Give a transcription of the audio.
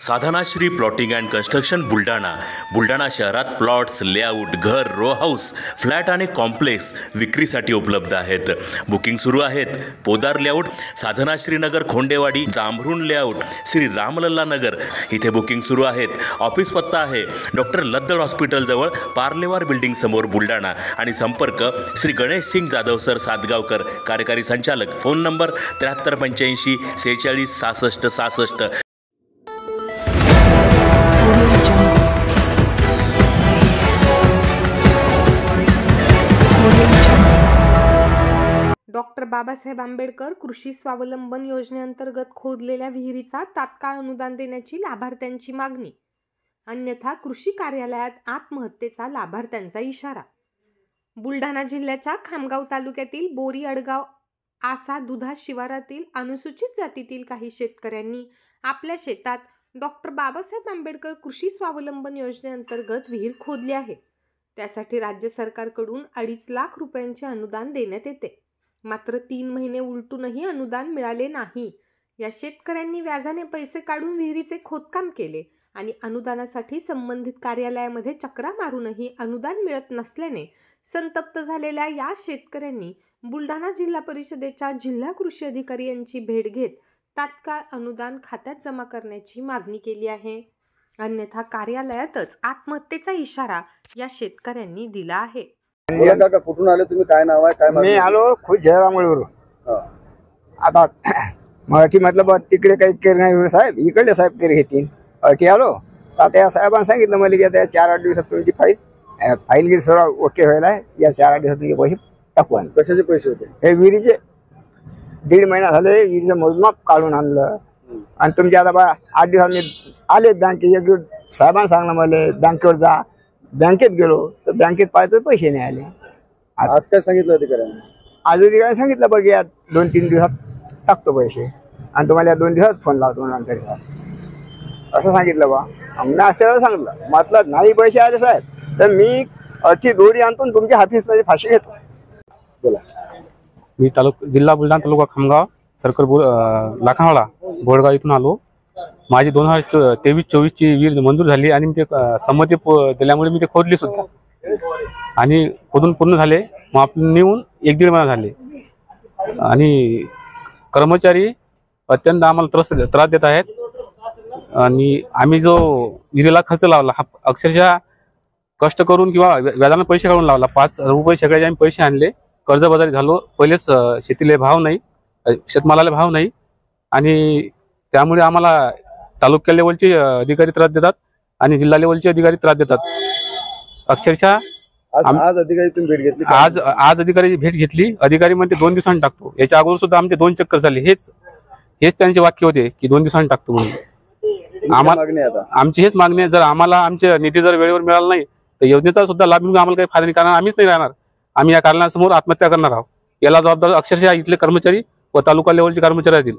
Sadhanashri plotting and construction Buldhana शहरात plots, layout, घर, row house, flat आणि कॉम्प्लेक्स विक्रीसाठी उपलब्ध आहेत. बुकिंग सुरू आहेत. पोदार लेआउट, साधनाश्री नगर, खोंडेवाडी, जांभरुण लेआउट, श्री रामलल्ला नगर इथे बुकिंग सुरू आहेत. ऑफिस पत्ता आहे डॉक्टर लद्दड हॉस्पिटल जवळ, पार्लेवार बिल्डिंग समोर, बुलढाणा. आणि संपर्क श्री गणेश सिंग जाधव सर सातगावकर, कार्यकारी संचालक. Phone number 7385 46 66 66. Doctor Babasaheb Ambedkar कृषी स्वावलंबन योजनेअंतर्गत खोदलेल्या विहिरीचा तात्काळ अनुदान देण्याची लाभार्थ्यांची मागणी. अन्यथा कृषी कार्यालयात आत्महत्येचा लाभार्थ्यांचा इशारा. बुलढाणा जिल्ह्याच्या खामगाव तालुक्यातील बोरी अडगाव आसा दुधा शिवारातील अनुसूचित जातीतील काही शेतकऱ्यांनी आपल्या शेतात डॉक्टर बाबासाहेब आंबेडकर कृषी स्वावलंबन योजनेअंतर्गत विहीर खोदली आहे. त्यासाठी राज्य सरकारकडून 2.5 लाख रुपयांचे अनुदान देण्यात येते. मात्र 3 महिने उलटूनही अनुदान मिळाले नाही. या शेतकऱ्यांनी व्याजाने पैसे काढून विहिरीचे खोदकाम केले आणि अनुदानासाठी संबंधित कार्यालयामध्ये चक्रा मारूनही अनुदान मिळत नसल्याने संतप्त झालेल्या या शेतकऱ्यांनी बुलढाणा जिल्हा परिषदेच्या जिल्हा कृषी अधिकारी यांची भेट घेत तात्काळ अनुदान खात्यात जमा करण्याची मागणी केली आहे. अन्यथा कार्यालयातच आत्महत्येचा इशारा या शेतकऱ्यांनी दिला आहे. काका कुठून आले तुम्ही? काय नाव आहे? काय मी आलो खुद जयरामवरून. आता मराठी मतलब तिकडे काही केर नाही साहेब, इकडे साहेब केर घेतील. अटी आलो आता या साहेबांनी सांगितलं मला की आता 4-8 दिवसात तुमची फाईल गिर सर्व ओके व्हायला आहे. या 4-8 दिवसात तुमचे पैसे टाकू. कशाचे पैसे होते? हे विहिरीचे 1.5 महिना झाले विहिरीचं मोजमाप काढून आणलं. आणि तुमचे आता बा 8 दिवसात मी आले बँकेत. साहेबांनी सांगलं मला बँकेवर जा. बँकेत गेलो तर बँकेत पाहिजे पैसे नाही आले. आज काय सांगितलं अधिकाऱ्यांनी? आज अधिकाऱ्यांनी सांगितलं बघ या 2-3 दिवसात टाकतो पैसे आणि तुम्हाला 2 दिवसात फोन लावतो नंतर असं सांगितलं बा. मी असं सांगितलं म्हटलं नाही पैसे आले साहेब तर मी अर्थी दोरी आणतो तुमच्या ऑफिसमध्ये फाशी घेतो. बोला. मी जिल्हा बुलढाणा तालुका खामगाव सर्कल लाखावाडा बोळगाव इथून आलो. माझी 2023-24 ची विहीर मंजूर झाली आणि मी ते संमती दिल्यामुळे मी ते खोदली सुद्धा आणि खोदून पूर्ण झाले. मग आपण नेऊन 1-1.5 महिना झाले आणि कर्मचारी अत्यंत आम्हाला त्रास देत आहेत. आणि आम्ही जो विहिरीला खर्च लावला हा अक्षरशः कष्ट करून किंवा व्याजाने पैसे काढून लावला. 5 रुपये सगळ्याचे आम्ही पैसे आणले. कर्जबाजारी झालो. पहिलेच शेतीला भाव नाही, शेतमालाला भाव नाही आणि त्यामुळे आम्हाला तालुक्या लेवलचे अधिकारी त्रास देतात आणि जिल्हा लेवलचे अधिकारी त्रास देतात. अक्षरशः आज अधिकारी तुम्ही भेट घेतली? आज अधिकारी भेट घेतली. अधिकारी म्हणते 2 दिवसांनी टाकतो. याच्या अगोदर सुद्धा आमचे 2 चक्कर झाले. हेच त्यांचे वाक्य होते की 2 दिवसांनी टाकतो म्हणून. आम्हाला आमची हेच मागणी आहे. जर आम्हाला आमचे निधी जर वेळेवर मिळाला नाही तर योजनेचा सुद्धा लाभ घेऊन आम्हाला काही फायदा नाही. कारण आम्हीच नाही राहणार. आम्ही या कारणासमोर आत्महत्या करणार आहोत. याला जबाबदार अक्षरशः इथले कर्मचारी व तालुका लेवलचे कर्मचारी असतील.